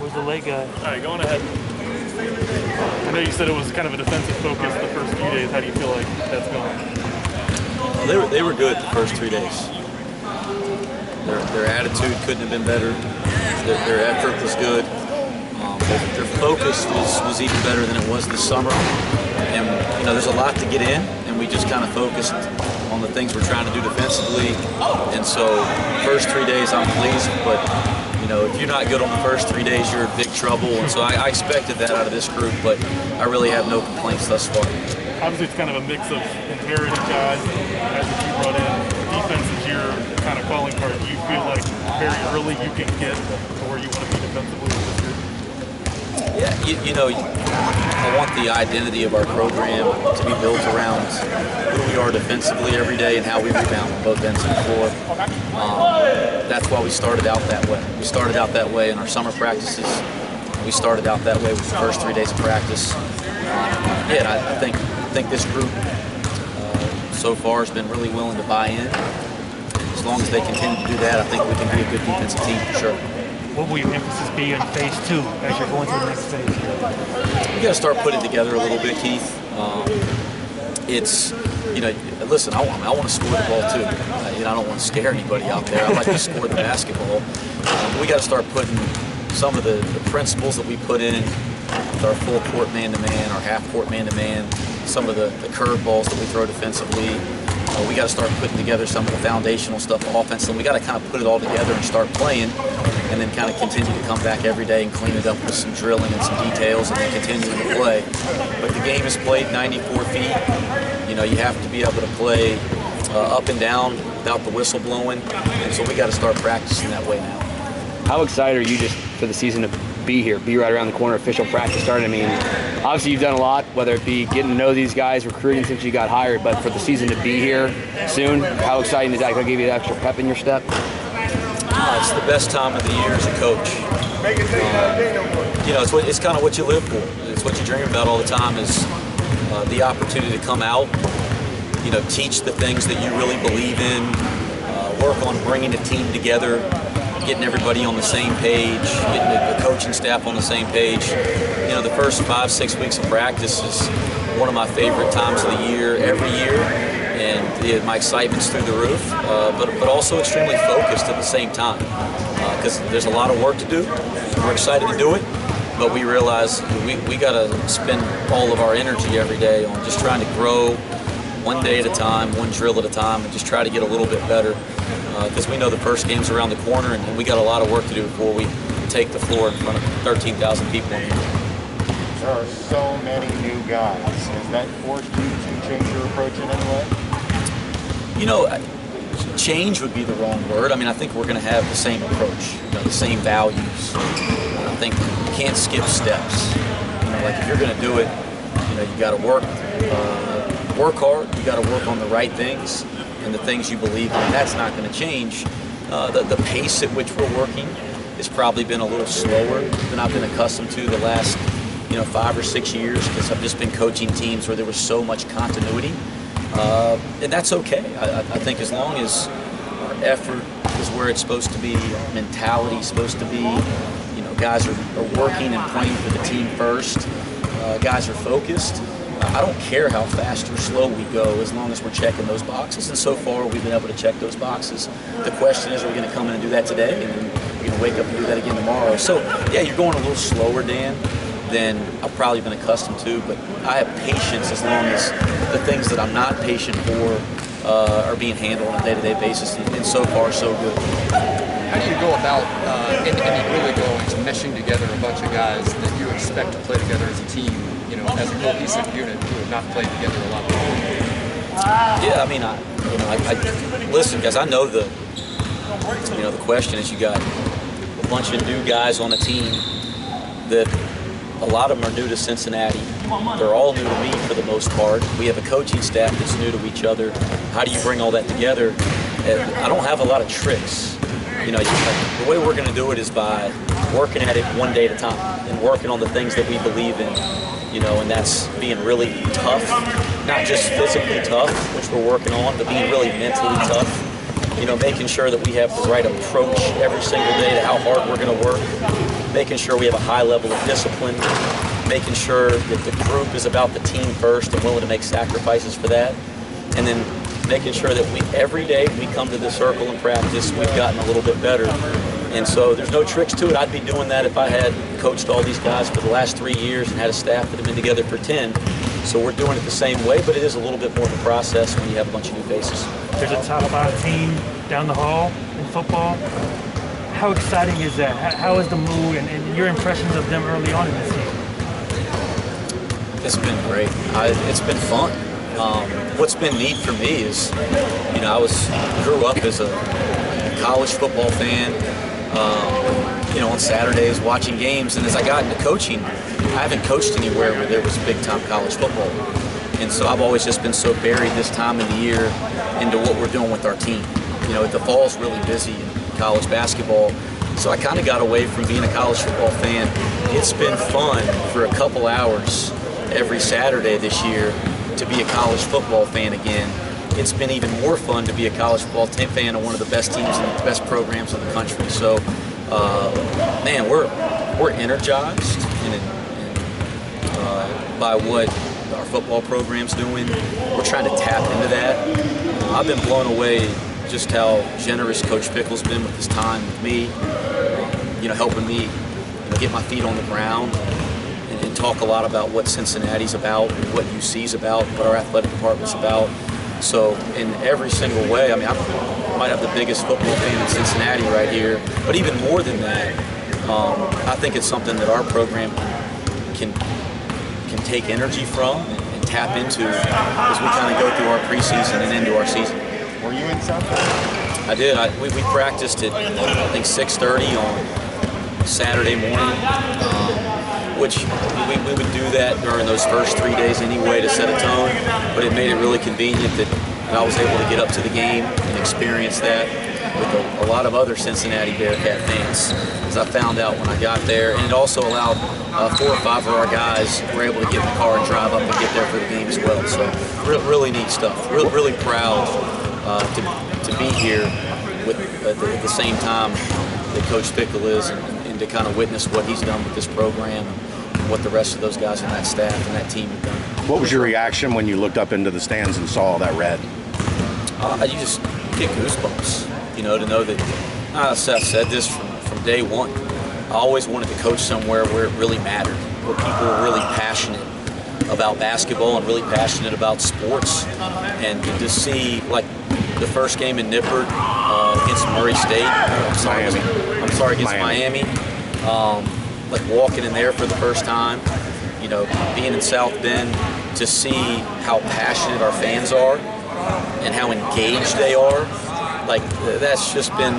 Who's the late guy? All right, going ahead. I know you said it was kind of a defensive focus the first few days. How do you feel like that's going? Well, they were good the first 3 days. Their attitude couldn't have been better. Their effort was good. Their focus was even better than it was this summer. And there's a lot to get in, and we just kind of focused on the things we're trying to do defensively. And so, first 3 days I'm pleased, but if you're not good on the first 3 days, you're in big trouble. And so I expected that out of this group, but I really have no complaints thus far. Obviously, it's kind of a mix of inherited guys and guys that you brought in. Defense is your kind of calling card. Do you feel like very early you can get to where you want to be defensively with this group? Yeah, I want the identity of our program to be built around who we are defensively every day and how we rebound on both ends of the floor. That's why we started out that way. We started out that way in our summer practices. We started out that way with the first 3 days of practice. And I think this group so far has been really willing to buy in. As long as they continue to do that, I think we can be a good defensive team for sure. What will your emphasis be in phase 2 as you're going to the next phase? We got to start putting it together a little bit, Keith. Listen, I want to score the ball too. I don't want to scare anybody out there. I like to score the basketball. We got to start putting some of the principles that we put in with our full court man-to-man, our half-court man-to-man, some of the curve balls that we throw defensively. We got to start putting together some of the foundational stuff offensively. We got to kind of put it all together and start playing, and then kind of continue to come back every day and clean it up with some drilling and some details, and then continue to play. But the game is played 94 feet. You have to be able to play up and down without the whistle blowing, and so we got to start practicing that way now. How excited are you just for the season to be here, be right around the corner, official practice starting? I mean, obviously you've done a lot, whether it be getting to know these guys, recruiting since you got hired, but for the season to be here soon, how exciting is that? Going to give you that extra pep in your step? It's the best time of the year as a coach. It's kind of what you live for. It's what you dream about all the time is the opportunity to come out, teach the things that you really believe in, work on bringing a team together, getting everybody on the same page, getting the coaching staff on the same page. The first 5-6 weeks of practice is one of my favorite times of the year, every year, and my excitement's through the roof, but also extremely focused at the same time, because there's a lot of work to do. We're excited to do it, but we realize we got to spend all of our energy every day on just trying to grow one day at a time, one drill at a time, and just try to get a little bit better. Because we know the first game's around the corner, and we got a lot of work to do before we take the floor in front of 13,000 people. There are so many new guys. Has that forced you to change your approach in any way? Change would be the wrong word. I think we're going to have the same approach, the same values. I think you can't skip steps. Like if you're going to do it, you got to work hard. You got to work on the right things and the things you believe in. That's not going to change. The pace at which we're working has probably been a little slower than I've been accustomed to the last 5 or 6 years, because I've just been coaching teams where there was so much continuity, and that's okay. I think as long as our effort is where it's supposed to be, our mentality is supposed to be, guys are working and playing for the team first, guys are focused. I don't care how fast or slow we go as long as we're checking those boxes, and so far we've been able to check those boxes. The question is, are we going to come in and do that today, and then we're going to wake up and do that again tomorrow? So yeah, you're going a little slower, Dan, than I've probably been accustomed to, but I have patience as long as the things that I'm not patient for are being handled on a day-to-day basis, and so far so good. How do you go about, in the early goings, meshing together a bunch of guys that you expect to play together as a team, as a cohesive unit who have not played together a lot before? Yeah, listen, guys, I know the question is, you got a bunch of new guys on a team that a lot of them are new to Cincinnati. They're all new to me for the most part. We have a coaching staff that's new to each other. How do you bring all that together? And I don't have a lot of tricks. The way we're going to do it is by working at it one day at a time and working on the things that we believe in, and that's being really tough, not just physically tough, which we're working on, but being really mentally tough, making sure that we have the right approach every single day to how hard we're going to work, making sure we have a high level of discipline, making sure that the group is about the team first and willing to make sacrifices for that, and then making sure that every day we come to the circle and practice, we've gotten a little bit better. And so there's no tricks to it. I'd be doing that if I had coached all these guys for the last 3 years and had a staff that had been together for 10. So we're doing it the same way, but it is a little bit more of a process when you have a bunch of new faces. There's a top 5 team down the hall in football. How exciting is that? How is the mood and your impressions of them early on in the season? It's been great. It's been fun. What's been neat for me is, I grew up as a college football fan, on Saturdays watching games, and as I got into coaching, I haven't coached anywhere where there was big-time college football. And so I've always just been so buried this time of the year into what we're doing with our team. The fall's really busy in college basketball, so I kind of got away from being a college football fan. It's been fun for a couple hours every Saturday this year to be a college football fan again. It's been even more fun to be a college football fan of one of the best teams and the best programs in the country. So, man, we're energized by what our football program's doing. We're trying to tap into that. I've been blown away just how generous Coach Pickle's been with his time with me, helping me get my feet on the ground and talk a lot about what Cincinnati's about, what UC's about, what our athletic department's about. So in every single way, I might have the biggest football fan in Cincinnati right here, but even more than that, I think it's something that our program can take energy from and tap into as we kind of go through our preseason and into our season. Were you in South Carolina? I did. We practiced at, I think, 6:30 on Saturday morning, which we would do that during those first 3 days anyway to set a tone, but it made it really convenient that I was able to get up to the game and experience that with a lot of other Cincinnati Bearcat fans, as I found out when I got there. And it also allowed 4 or 5 of our guys were able to get in the car and drive up and get there for the game as well. So really neat stuff. Really proud to be here with at the same time that Coach Pickle is, and to kind of witness what he's done with this program and what the rest of those guys on that staff and that team have done. What was your reaction when you looked up into the stands and saw all that red? You just get goosebumps, to know that, I've said this from day one, I always wanted to coach somewhere where it really mattered, where people were really passionate about basketball and really passionate about sports. And to see, like, the first game in Nippert against Murray State, against Miami, like walking in there for the first time, being in South Bend, to see how passionate our fans are and how engaged they are, like, that's just been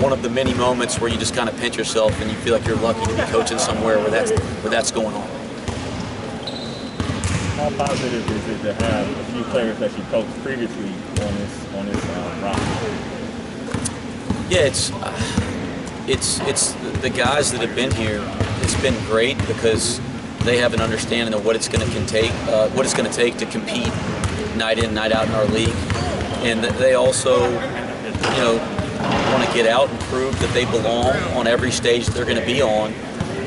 one of the many moments where you just kind of pinch yourself and you feel like you're lucky to be coaching somewhere where that's going on. How positive is it to have a few players that you coached previously on this roster? Yeah, it's the guys that have been here. It's been great because they have an understanding of what it's going to take to compete night in, night out in our league, and they also, want to get out and prove that they belong on every stage they're going to be on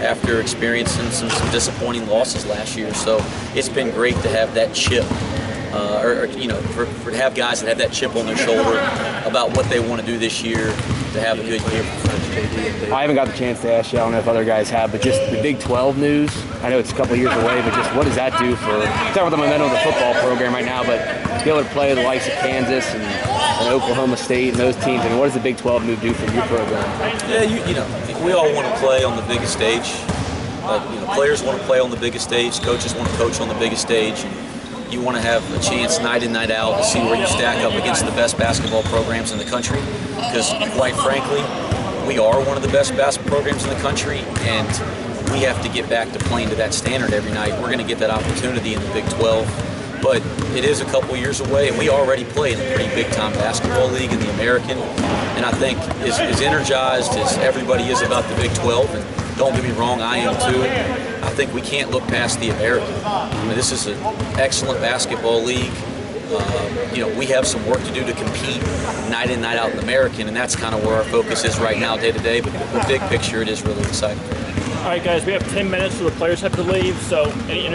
after experiencing some disappointing losses last year. So it's been great to have that chip, to have guys that have that chip on their shoulder about what they want to do this year, to have a good year. I haven't got the chance to ask you, I don't know if other guys have, but just the Big 12 news, I know it's a couple of years away, but just what does that do for, talking about the momentum of the football program right now, but to be able to play the likes of Kansas and Oklahoma State and those teams, and what does the Big 12 move do for your program? Yeah, we all want to play on the biggest stage. Players want to play on the biggest stage, coaches want to coach on the biggest stage. You want to have a chance night in, night out to see where you stack up against the best basketball programs in the country, because quite frankly, we are one of the best basketball programs in the country, and we have to get back to playing to that standard every night. We're going to get that opportunity in the Big 12, but it is a couple years away, and we already play in a pretty big-time basketball league in the American, and I think as energized as everybody is about the Big 12, and don't get me wrong, I am too, I think we can't look past the American. This is an excellent basketball league. We have some work to do to compete night in, night out in the American, and that's kind of where our focus is right now, day to day. But the big picture, it is really exciting. All right, guys, we have 10 minutes, so the players have to leave. So any